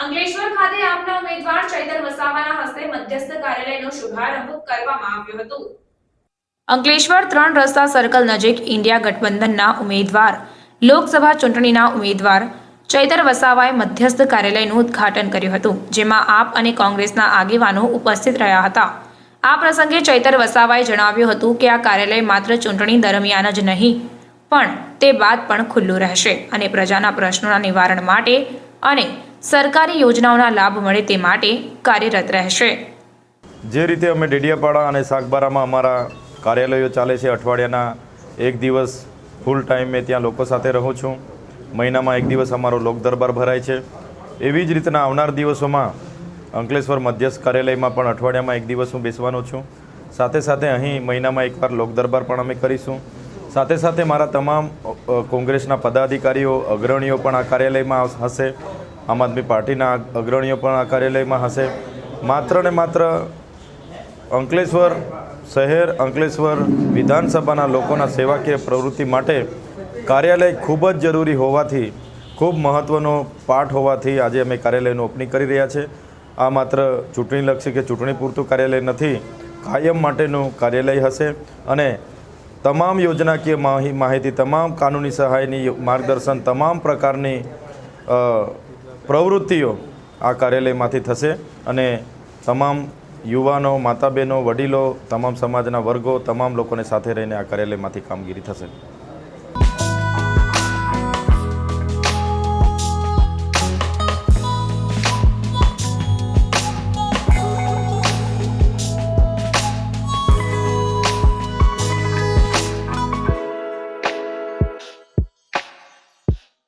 અંકલેશ્વર ખાતે આપના ઉમેદવાર ચૈતર વસાવાના હસ્તે મધ્યસ્થ કાર્યાલયનો શુભારંભ કરવામાં આવ્યો હતો। અંકલેશ્વર 3 રસ્તા સર્કલ નજીક ઇન્ડિયા ગઠબંધનના ઉમેદવાર લોકસભા ચૂંટણીના ઉમેદવાર ચૈતર વસાવાએ મધ્યસ્થ કાર્યાલયનું ઉદ્ઘાટન કર્યું હતું, જેમાં આપ અને કોંગ્રેસના આગેવાનો ઉપસ્થિત રહ્યા હતા। આ પ્રસંગે ચૈતર વસાવાએ જણાવ્યું હતું કે આ કાર્યાલય માત્ર ચૂંટણી દરમિયાન જ નહીં પણ તે બાદ પણ ખુલ્લું રહેશે અને પ્રજાના પ્રશ્નોના નિવારણ માટે અને સરકારી યોજનાઓના લાભ મળે તે માટે કાર્યરત રહેશે। જે રીતે અમે ડેડિયાપાડા અને સાગબારામાં અમારા કાર્યાલયો ચાલે છે, અઠવાડિયાના એક દિવસ ફૂલ ટાઈમ મેં ત્યાં લોકો સાથે રહું છું, મહિનામાં એક દિવસ અમારો લોક દરબાર ભરાય છે। એવી જ રીતના આવનાર દિવસોમાં અંકલેશ્વર મધ્યસ્થ કાર્યાલયમાં પણ અઠવાડિયામાં એક દિવસ હું બેસવાનો છું। સાથે સાથે અહીં મહિનામાં એકવાર લોક દરબાર પણ અમે કરીશું। સાથે સાથે મારા તમામ કોંગ્રેસના પદાધિકારીઓ અગ્રણીઓ પણ આ કાર્યાલયમાં હશે, આમ આદમી પાર્ટીના અગ્રણીઓ પણ આ કાર્યાલયમાં હશે। માત્ર ને માત્ર અંકલેશ્વર શહેર, અંકલેશ્વર વિધાનસભાના લોકોના સેવાકીય પ્રવૃત્તિ માટે કાર્યાલય ખૂબ જ જરૂરી હોવાથી, ખૂબ મહત્ત્વનો પાઠ હોવાથી આજે અમે કાર્યાલયનું ઓપનિંગ કરી રહ્યા છીએ। આ માત્ર ચૂંટણીલક્ષી કે ચૂંટણી પૂરતું કાર્યાલય નથી, કાયમ માટેનું કાર્યાલય હશે અને તમામ યોજનાકીય માહિતી, તમામ કાનૂની સહાયની માર્ગદર્શન, તમામ પ્રકારની પ્રવૃત્તિઓ આ કાર્યાલયમાંથી થશે અને તમામ યુવાનો, માતા બહેનો, વડીલો, તમામ સમાજના વર્ગો, તમામ લોકોને સાથે રહીને આ કાર્યાલયમાંથી કામગીરી થશે।